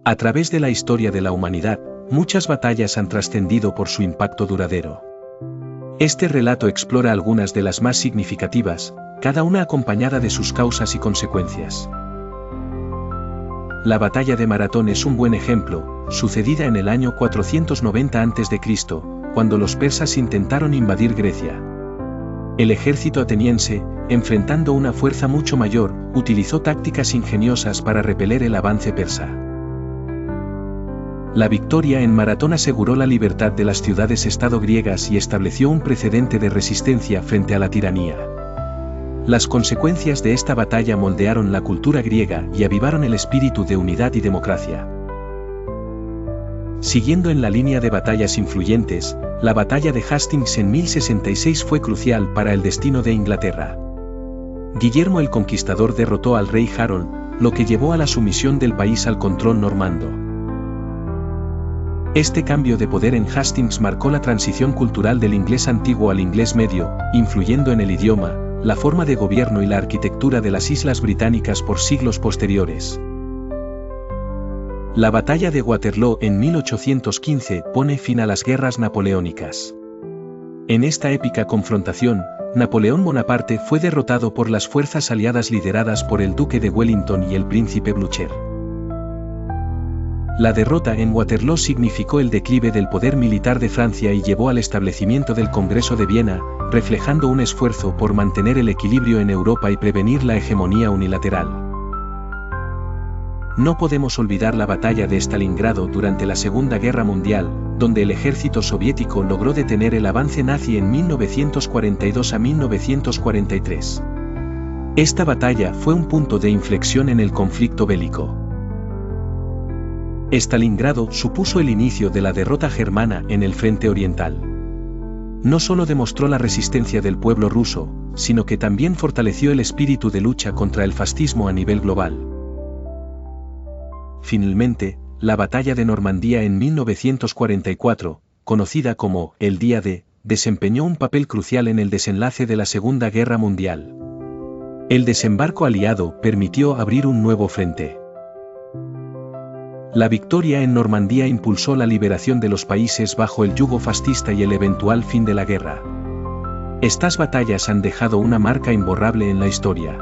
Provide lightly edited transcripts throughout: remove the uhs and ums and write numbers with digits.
A través de la historia de la humanidad, muchas batallas han trascendido por su impacto duradero. Este relato explora algunas de las más significativas, cada una acompañada de sus causas y consecuencias. La batalla de Maratón es un buen ejemplo, sucedida en el año 490 a.C., cuando los persas intentaron invadir Grecia. El ejército ateniense, enfrentando una fuerza mucho mayor, utilizó tácticas ingeniosas para repeler el avance persa. La victoria en Maratón aseguró la libertad de las ciudades-estado griegas y estableció un precedente de resistencia frente a la tiranía. Las consecuencias de esta batalla moldearon la cultura griega y avivaron el espíritu de unidad y democracia. Siguiendo en la línea de batallas influyentes, la batalla de Hastings en 1066 fue crucial para el destino de Inglaterra. Guillermo el Conquistador derrotó al rey Harold, lo que llevó a la sumisión del país al control normando. Este cambio de poder en Hastings marcó la transición cultural del inglés antiguo al inglés medio, influyendo en el idioma, la forma de gobierno y la arquitectura de las islas británicas por siglos posteriores. La batalla de Waterloo en 1815 pone fin a las guerras napoleónicas. En esta épica confrontación, Napoleón Bonaparte fue derrotado por las fuerzas aliadas lideradas por el duque de Wellington y el príncipe Blücher. La derrota en Waterloo significó el declive del poder militar de Francia y llevó al establecimiento del Congreso de Viena, reflejando un esfuerzo por mantener el equilibrio en Europa y prevenir la hegemonía unilateral. No podemos olvidar la batalla de Stalingrado durante la Segunda Guerra Mundial, donde el ejército soviético logró detener el avance nazi en 1942 a 1943. Esta batalla fue un punto de inflexión en el conflicto bélico. Stalingrado supuso el inicio de la derrota germana en el frente oriental. No solo demostró la resistencia del pueblo ruso, sino que también fortaleció el espíritu de lucha contra el fascismo a nivel global. Finalmente, la batalla de Normandía en 1944, conocida como el Día D, desempeñó un papel crucial en el desenlace de la Segunda Guerra Mundial. El desembarco aliado permitió abrir un nuevo frente. La victoria en Normandía impulsó la liberación de los países bajo el yugo fascista y el eventual fin de la guerra. Estas batallas han dejado una marca imborrable en la historia.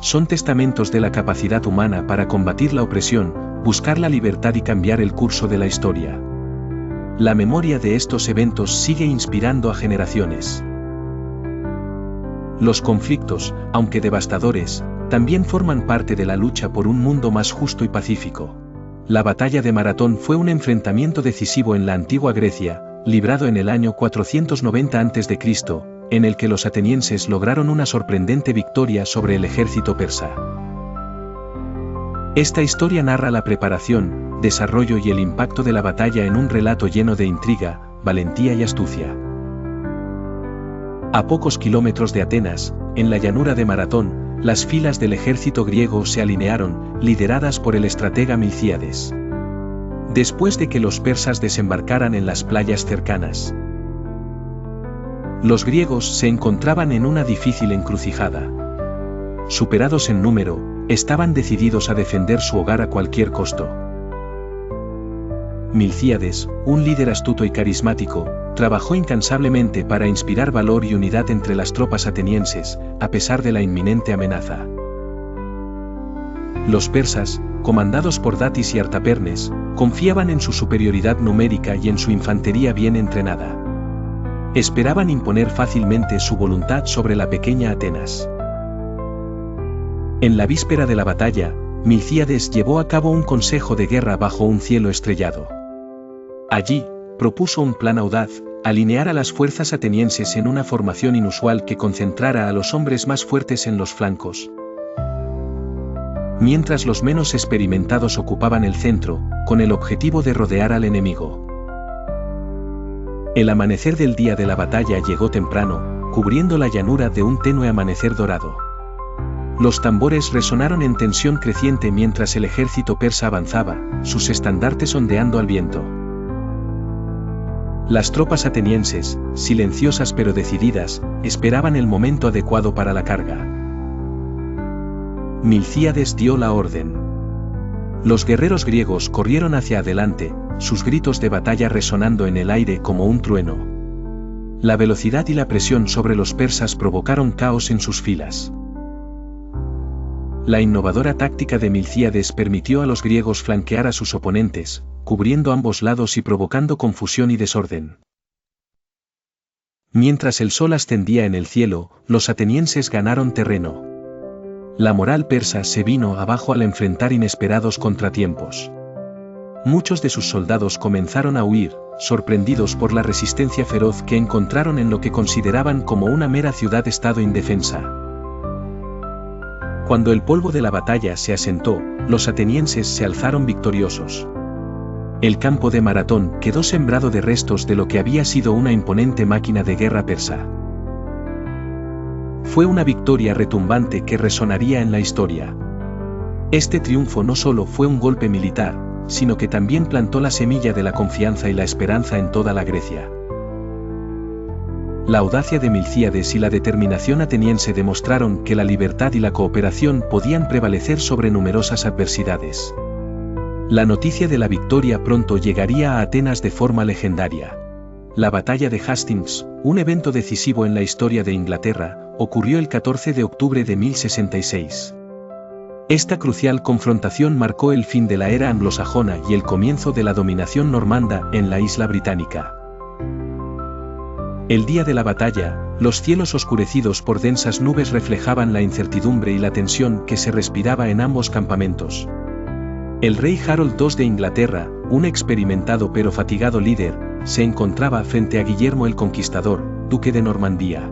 Son testamentos de la capacidad humana para combatir la opresión, buscar la libertad y cambiar el curso de la historia. La memoria de estos eventos sigue inspirando a generaciones. Los conflictos, aunque devastadores, también forman parte de la lucha por un mundo más justo y pacífico. La batalla de Maratón fue un enfrentamiento decisivo en la antigua Grecia, librado en el año 490 a.C., en el que los atenienses lograron una sorprendente victoria sobre el ejército persa. Esta historia narra la preparación, desarrollo y el impacto de la batalla en un relato lleno de intriga, valentía y astucia. A pocos kilómetros de Atenas, en la llanura de Maratón, las filas del ejército griego se alinearon, lideradas por el estratega Milcíades. Después de que los persas desembarcaran en las playas cercanas, los griegos se encontraban en una difícil encrucijada. Superados en número, estaban decididos a defender su hogar a cualquier costo. Milcíades, un líder astuto y carismático, trabajó incansablemente para inspirar valor y unidad entre las tropas atenienses, a pesar de la inminente amenaza. Los persas, comandados por Datis y Artapernes, confiaban en su superioridad numérica y en su infantería bien entrenada. Esperaban imponer fácilmente su voluntad sobre la pequeña Atenas. En la víspera de la batalla, Milcíades llevó a cabo un consejo de guerra bajo un cielo estrellado. Allí, propuso un plan audaz: alinear a las fuerzas atenienses en una formación inusual que concentrara a los hombres más fuertes en los flancos, mientras los menos experimentados ocupaban el centro, con el objetivo de rodear al enemigo. El amanecer del día de la batalla llegó temprano, cubriendo la llanura de un tenue amanecer dorado. Los tambores resonaron en tensión creciente mientras el ejército persa avanzaba, sus estandartes ondeando al viento. Las tropas atenienses, silenciosas pero decididas, esperaban el momento adecuado para la carga. Milcíades dio la orden. Los guerreros griegos corrieron hacia adelante, sus gritos de batalla resonando en el aire como un trueno. La velocidad y la presión sobre los persas provocaron caos en sus filas. La innovadora táctica de Milcíades permitió a los griegos flanquear a sus oponentes, cubriendo ambos lados y provocando confusión y desorden. Mientras el sol ascendía en el cielo, los atenienses ganaron terreno. La moral persa se vino abajo al enfrentar inesperados contratiempos. Muchos de sus soldados comenzaron a huir, sorprendidos por la resistencia feroz que encontraron en lo que consideraban como una mera ciudad-estado indefensa. Cuando el polvo de la batalla se asentó, los atenienses se alzaron victoriosos. El campo de Maratón quedó sembrado de restos de lo que había sido una imponente máquina de guerra persa. Fue una victoria retumbante que resonaría en la historia. Este triunfo no solo fue un golpe militar, sino que también plantó la semilla de la confianza y la esperanza en toda la Grecia. La audacia de Milcíades y la determinación ateniense demostraron que la libertad y la cooperación podían prevalecer sobre numerosas adversidades. La noticia de la victoria pronto llegaría a Atenas de forma legendaria. La batalla de Hastings, un evento decisivo en la historia de Inglaterra, ocurrió el 14 de octubre de 1066. Esta crucial confrontación marcó el fin de la era anglosajona y el comienzo de la dominación normanda en la isla británica. El día de la batalla, los cielos oscurecidos por densas nubes reflejaban la incertidumbre y la tensión que se respiraba en ambos campamentos. El rey Harold II de Inglaterra, un experimentado pero fatigado líder, se encontraba frente a Guillermo el Conquistador, duque de Normandía.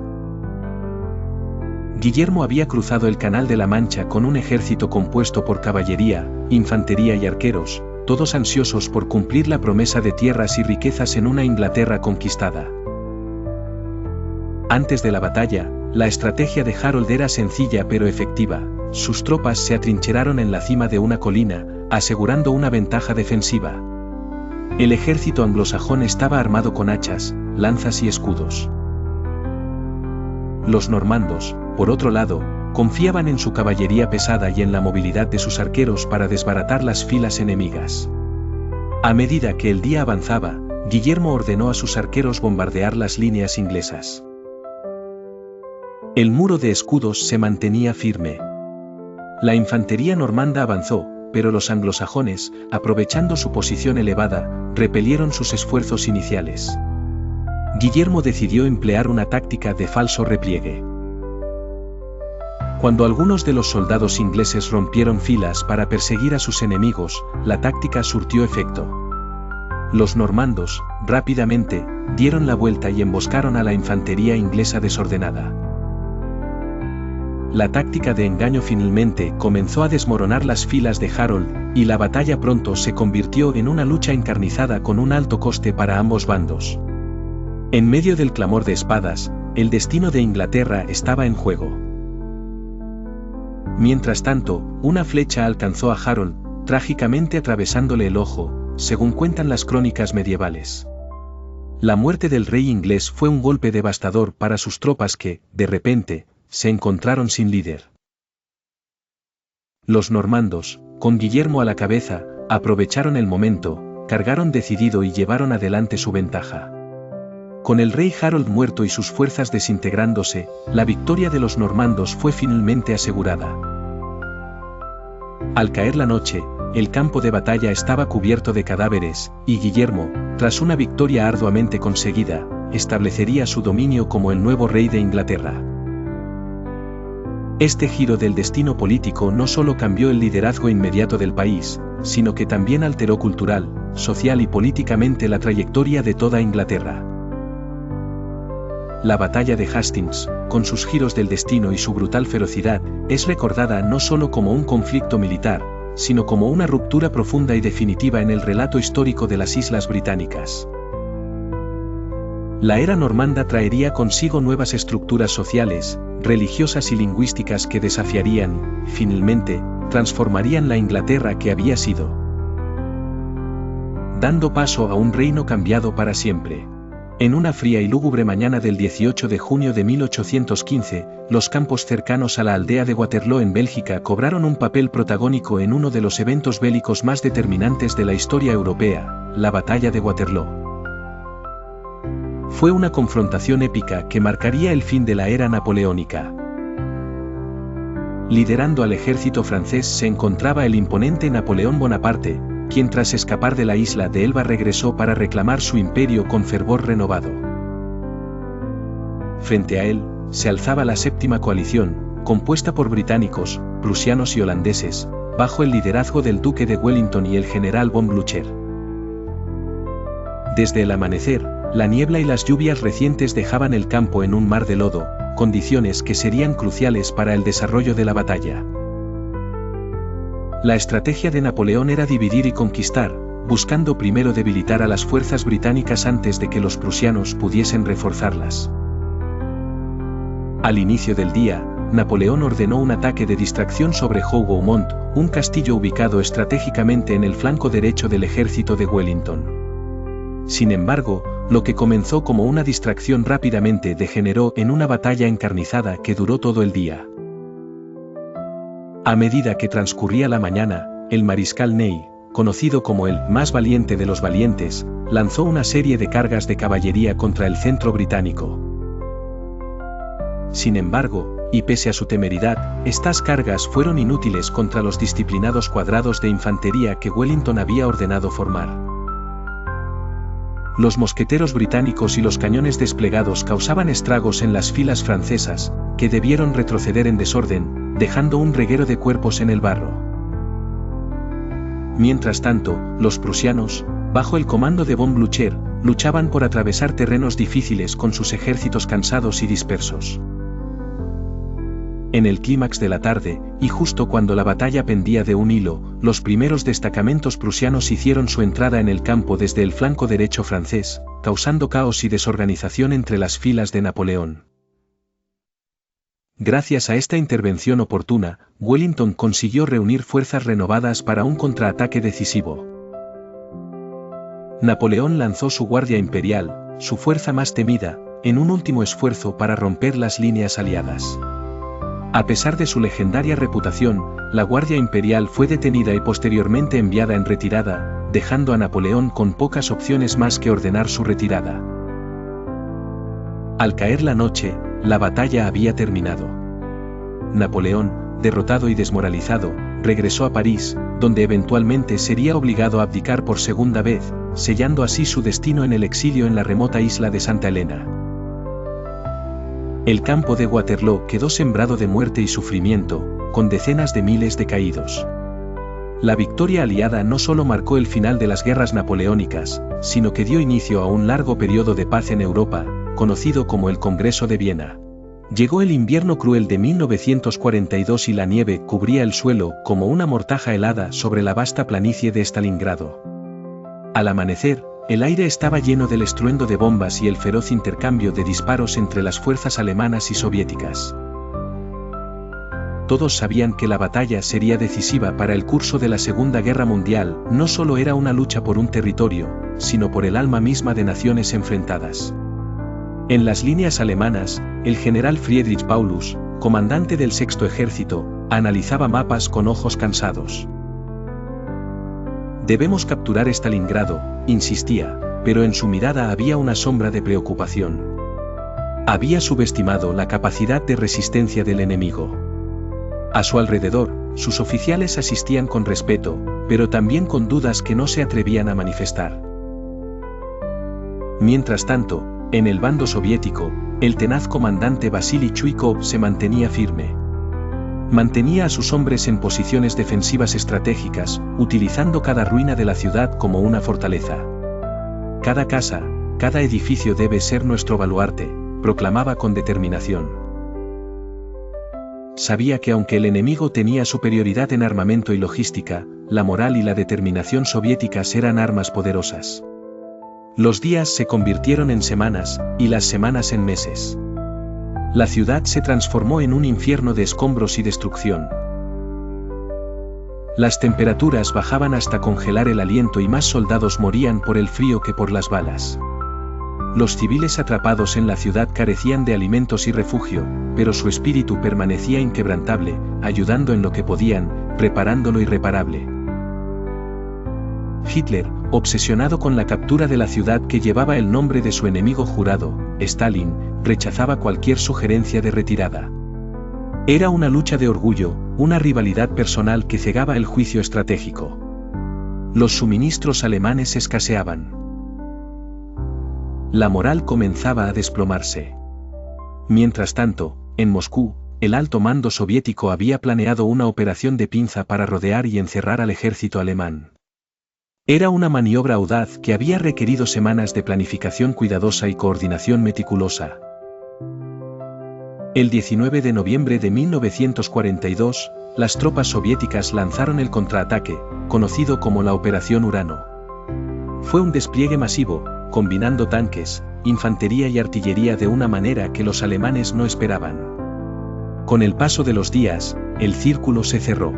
Guillermo había cruzado el Canal de la Mancha con un ejército compuesto por caballería, infantería y arqueros, todos ansiosos por cumplir la promesa de tierras y riquezas en una Inglaterra conquistada. Antes de la batalla, la estrategia de Harold era sencilla pero efectiva. Sus tropas se atrincheraron en la cima de una colina, asegurando una ventaja defensiva. El ejército anglosajón estaba armado con hachas, lanzas y escudos. Los normandos, por otro lado, confiaban en su caballería pesada y en la movilidad de sus arqueros para desbaratar las filas enemigas. A medida que el día avanzaba, Guillermo ordenó a sus arqueros bombardear las líneas inglesas. El muro de escudos se mantenía firme. La infantería normanda avanzó, pero los anglosajones, aprovechando su posición elevada, repelieron sus esfuerzos iniciales. Guillermo decidió emplear una táctica de falso repliegue. Cuando algunos de los soldados ingleses rompieron filas para perseguir a sus enemigos, la táctica surtió efecto. Los normandos, rápidamente, dieron la vuelta y emboscaron a la infantería inglesa desordenada. La táctica de engaño finalmente comenzó a desmoronar las filas de Harold, y la batalla pronto se convirtió en una lucha encarnizada con un alto coste para ambos bandos. En medio del clamor de espadas, el destino de Inglaterra estaba en juego. Mientras tanto, una flecha alcanzó a Harold, trágicamente atravesándole el ojo, según cuentan las crónicas medievales. La muerte del rey inglés fue un golpe devastador para sus tropas que, de repente, se encontraron sin líder. Los normandos, con Guillermo a la cabeza, aprovecharon el momento, cargaron decidido y llevaron adelante su ventaja. Con el rey Harold muerto y sus fuerzas desintegrándose, la victoria de los normandos fue finalmente asegurada. Al caer la noche, el campo de batalla estaba cubierto de cadáveres, y Guillermo, tras una victoria arduamente conseguida, establecería su dominio como el nuevo rey de Inglaterra. Este giro del destino político no solo cambió el liderazgo inmediato del país, sino que también alteró cultural, social y políticamente la trayectoria de toda Inglaterra. La batalla de Hastings, con sus giros del destino y su brutal ferocidad, es recordada no solo como un conflicto militar, sino como una ruptura profunda y definitiva en el relato histórico de las Islas Británicas. La era normanda traería consigo nuevas estructuras sociales, religiosas y lingüísticas que desafiarían, finalmente, transformarían la Inglaterra que había sido, dando paso a un reino cambiado para siempre. En una fría y lúgubre mañana del 18 de junio de 1815, los campos cercanos a la aldea de Waterloo en Bélgica cobraron un papel protagónico en uno de los eventos bélicos más determinantes de la historia europea, la Batalla de Waterloo. Fue una confrontación épica que marcaría el fin de la era napoleónica. Liderando al ejército francés se encontraba el imponente Napoleón Bonaparte, quien tras escapar de la isla de Elba regresó para reclamar su imperio con fervor renovado. Frente a él, se alzaba la séptima coalición, compuesta por británicos, prusianos y holandeses, bajo el liderazgo del duque de Wellington y el general von Blücher. Desde el amanecer, la niebla y las lluvias recientes dejaban el campo en un mar de lodo, condiciones que serían cruciales para el desarrollo de la batalla. La estrategia de Napoleón era dividir y conquistar, buscando primero debilitar a las fuerzas británicas antes de que los prusianos pudiesen reforzarlas. Al inicio del día, Napoleón ordenó un ataque de distracción sobre Hougoumont, un castillo ubicado estratégicamente en el flanco derecho del ejército de Wellington. Sin embargo, lo que comenzó como una distracción rápidamente degeneró en una batalla encarnizada que duró todo el día. A medida que transcurría la mañana, el mariscal Ney, conocido como el más valiente de los valientes, lanzó una serie de cargas de caballería contra el centro británico. Sin embargo, y pese a su temeridad, estas cargas fueron inútiles contra los disciplinados cuadrados de infantería que Wellington había ordenado formar. Los mosqueteros británicos y los cañones desplegados causaban estragos en las filas francesas, que debieron retroceder en desorden, dejando un reguero de cuerpos en el barro. Mientras tanto, los prusianos, bajo el comando de von Blücher, luchaban por atravesar terrenos difíciles con sus ejércitos cansados y dispersos. En el clímax de la tarde, y justo cuando la batalla pendía de un hilo, los primeros destacamentos prusianos hicieron su entrada en el campo desde el flanco derecho francés, causando caos y desorganización entre las filas de Napoleón. Gracias a esta intervención oportuna, Wellington consiguió reunir fuerzas renovadas para un contraataque decisivo. Napoleón lanzó su Guardia Imperial, su fuerza más temida, en un último esfuerzo para romper las líneas aliadas. A pesar de su legendaria reputación, la Guardia Imperial fue detenida y posteriormente enviada en retirada, dejando a Napoleón con pocas opciones más que ordenar su retirada. Al caer la noche, la batalla había terminado. Napoleón, derrotado y desmoralizado, regresó a París, donde eventualmente sería obligado a abdicar por segunda vez, sellando así su destino en el exilio en la remota isla de Santa Elena. El campo de Waterloo quedó sembrado de muerte y sufrimiento, con decenas de miles de caídos. La victoria aliada no solo marcó el final de las guerras napoleónicas, sino que dio inicio a un largo periodo de paz en Europa, conocido como el Congreso de Viena. Llegó el invierno cruel de 1942 y la nieve cubría el suelo como una mortaja helada sobre la vasta planicie de Stalingrado. Al amanecer, el aire estaba lleno del estruendo de bombas y el feroz intercambio de disparos entre las fuerzas alemanas y soviéticas. Todos sabían que la batalla sería decisiva para el curso de la Segunda Guerra Mundial. No solo era una lucha por un territorio, sino por el alma misma de naciones enfrentadas. En las líneas alemanas, el general Friedrich Paulus, comandante del Sexto Ejército, analizaba mapas con ojos cansados. Debemos capturar Stalingrado, insistía, pero en su mirada había una sombra de preocupación. Había subestimado la capacidad de resistencia del enemigo. A su alrededor, sus oficiales asistían con respeto, pero también con dudas que no se atrevían a manifestar. Mientras tanto, en el bando soviético, el tenaz comandante Vasily Chuikov se mantenía firme. Mantenía a sus hombres en posiciones defensivas estratégicas, utilizando cada ruina de la ciudad como una fortaleza. Cada casa, cada edificio debe ser nuestro baluarte, proclamaba con determinación. Sabía que aunque el enemigo tenía superioridad en armamento y logística, la moral y la determinación soviéticas eran armas poderosas. Los días se convirtieron en semanas, y las semanas en meses. La ciudad se transformó en un infierno de escombros y destrucción. Las temperaturas bajaban hasta congelar el aliento y más soldados morían por el frío que por las balas. Los civiles atrapados en la ciudad carecían de alimentos y refugio, pero su espíritu permanecía inquebrantable, ayudando en lo que podían, reparando lo irreparable. Hitler, obsesionado con la captura de la ciudad que llevaba el nombre de su enemigo jurado, Stalin, rechazaba cualquier sugerencia de retirada. Era una lucha de orgullo, una rivalidad personal que cegaba el juicio estratégico. Los suministros alemanes escaseaban. La moral comenzaba a desplomarse. Mientras tanto, en Moscú, el alto mando soviético había planeado una operación de pinza para rodear y encerrar al ejército alemán. Era una maniobra audaz que había requerido semanas de planificación cuidadosa y coordinación meticulosa. El 19 de noviembre de 1942, las tropas soviéticas lanzaron el contraataque, conocido como la Operación Urano. Fue un despliegue masivo, combinando tanques, infantería y artillería de una manera que los alemanes no esperaban. Con el paso de los días, el círculo se cerró.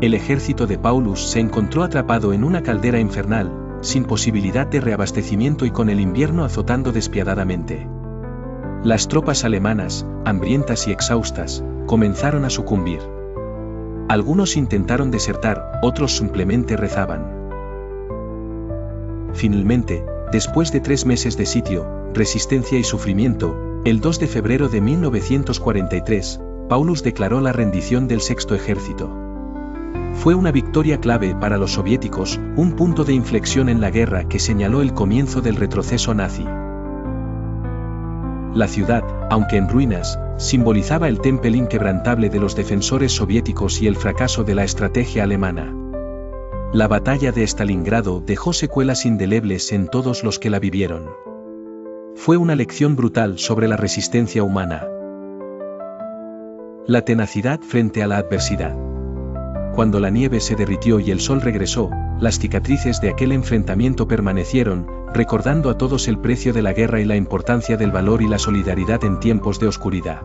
El ejército de Paulus se encontró atrapado en una caldera infernal, sin posibilidad de reabastecimiento y con el invierno azotando despiadadamente. Las tropas alemanas, hambrientas y exhaustas, comenzaron a sucumbir. Algunos intentaron desertar, otros simplemente rezaban. Finalmente, después de 3 meses de sitio, resistencia y sufrimiento, el 2 de febrero de 1943, Paulus declaró la rendición del Sexto Ejército. Fue una victoria clave para los soviéticos, un punto de inflexión en la guerra que señaló el comienzo del retroceso nazi. La ciudad, aunque en ruinas, simbolizaba el temple inquebrantable de los defensores soviéticos y el fracaso de la estrategia alemana. La batalla de Stalingrado dejó secuelas indelebles en todos los que la vivieron. Fue una lección brutal sobre la resistencia humana. La tenacidad frente a la adversidad. Cuando la nieve se derritió y el sol regresó, las cicatrices de aquel enfrentamiento permanecieron, recordando a todos el precio de la guerra y la importancia del valor y la solidaridad en tiempos de oscuridad.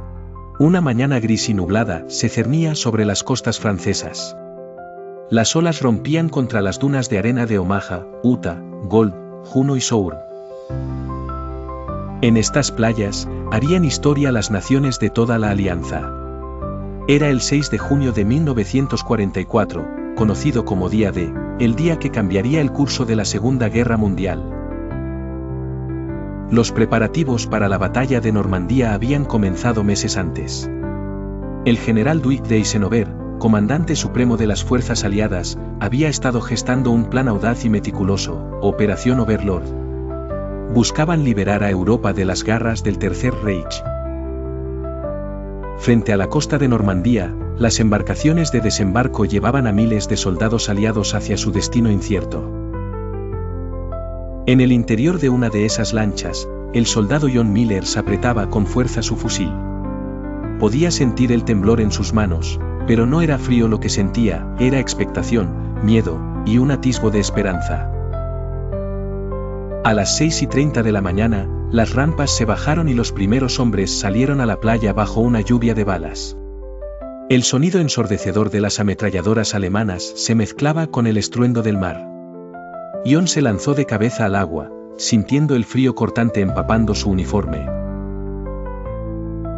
Una mañana gris y nublada se cernía sobre las costas francesas. Las olas rompían contra las dunas de arena de Omaha, Utah, Gold, Juno y Sour. En estas playas, harían historia las naciones de toda la alianza. Era el 6 de junio de 1944, conocido como Día D, el día que cambiaría el curso de la Segunda Guerra Mundial. Los preparativos para la batalla de Normandía habían comenzado meses antes. El general Dwight D. Eisenhower, comandante supremo de las fuerzas aliadas, había estado gestando un plan audaz y meticuloso, Operación Overlord. Buscaban liberar a Europa de las garras del Tercer Reich. Frente a la costa de Normandía, las embarcaciones de desembarco llevaban a miles de soldados aliados hacia su destino incierto. En el interior de una de esas lanchas, el soldado John Millers apretaba con fuerza su fusil. Podía sentir el temblor en sus manos, pero no era frío lo que sentía, era expectación, miedo, y un atisbo de esperanza. A las 6:30 de la mañana, las rampas se bajaron y los primeros hombres salieron a la playa bajo una lluvia de balas. El sonido ensordecedor de las ametralladoras alemanas se mezclaba con el estruendo del mar. John se lanzó de cabeza al agua, sintiendo el frío cortante empapando su uniforme.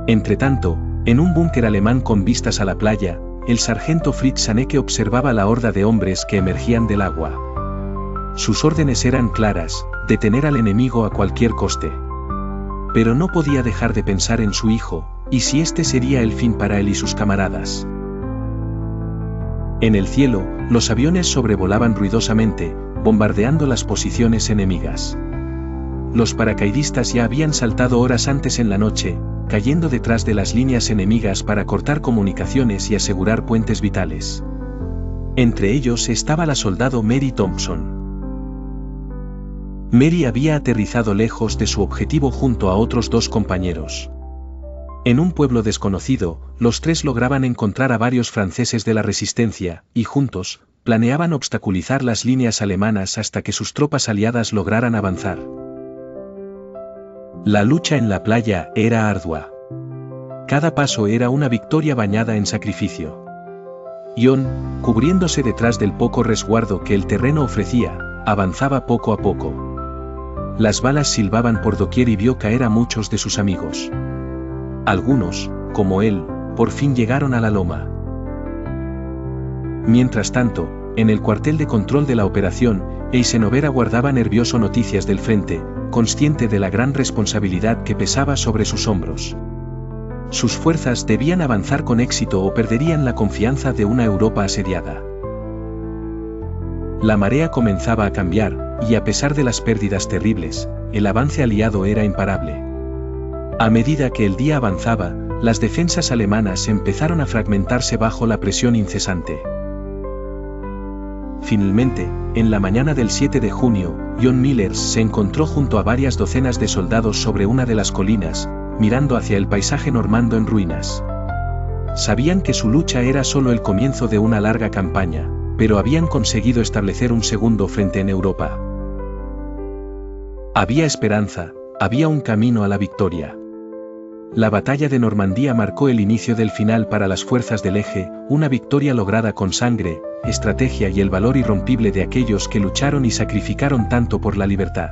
Entretanto, en un búnker alemán con vistas a la playa, el sargento Fritz Haneke observaba la horda de hombres que emergían del agua. Sus órdenes eran claras: detener al enemigo a cualquier coste. Pero no podía dejar de pensar en su hijo, y si este sería el fin para él y sus camaradas. En el cielo, los aviones sobrevolaban ruidosamente, bombardeando las posiciones enemigas. Los paracaidistas ya habían saltado horas antes en la noche, cayendo detrás de las líneas enemigas para cortar comunicaciones y asegurar puentes vitales. Entre ellos estaba la soldado Mary Thompson. Mary había aterrizado lejos de su objetivo junto a otros 2 compañeros. En un pueblo desconocido, los 3 lograban encontrar a varios franceses de la resistencia, y juntos, planeaban obstaculizar las líneas alemanas hasta que sus tropas aliadas lograran avanzar. La lucha en la playa era ardua. Cada paso era una victoria bañada en sacrificio. John, cubriéndose detrás del poco resguardo que el terreno ofrecía, avanzaba poco a poco. Las balas silbaban por doquier y vio caer a muchos de sus amigos. Algunos, como él, por fin llegaron a la loma. Mientras tanto, en el cuartel de control de la operación, Eisenhower aguardaba nervioso noticias del frente, consciente de la gran responsabilidad que pesaba sobre sus hombros. Sus fuerzas debían avanzar con éxito o perderían la confianza de una Europa asediada. La marea comenzaba a cambiar, y a pesar de las pérdidas terribles, el avance aliado era imparable. A medida que el día avanzaba, las defensas alemanas empezaron a fragmentarse bajo la presión incesante. Finalmente, en la mañana del 7 de junio, John Millers se encontró junto a varias docenas de soldados sobre una de las colinas, mirando hacia el paisaje normando en ruinas. Sabían que su lucha era solo el comienzo de una larga campaña, pero habían conseguido establecer un segundo frente en Europa. Había esperanza, había un camino a la victoria. La batalla de Normandía marcó el inicio del final para las fuerzas del Eje, una victoria lograda con sangre, estrategia y el valor irrompible de aquellos que lucharon y sacrificaron tanto por la libertad.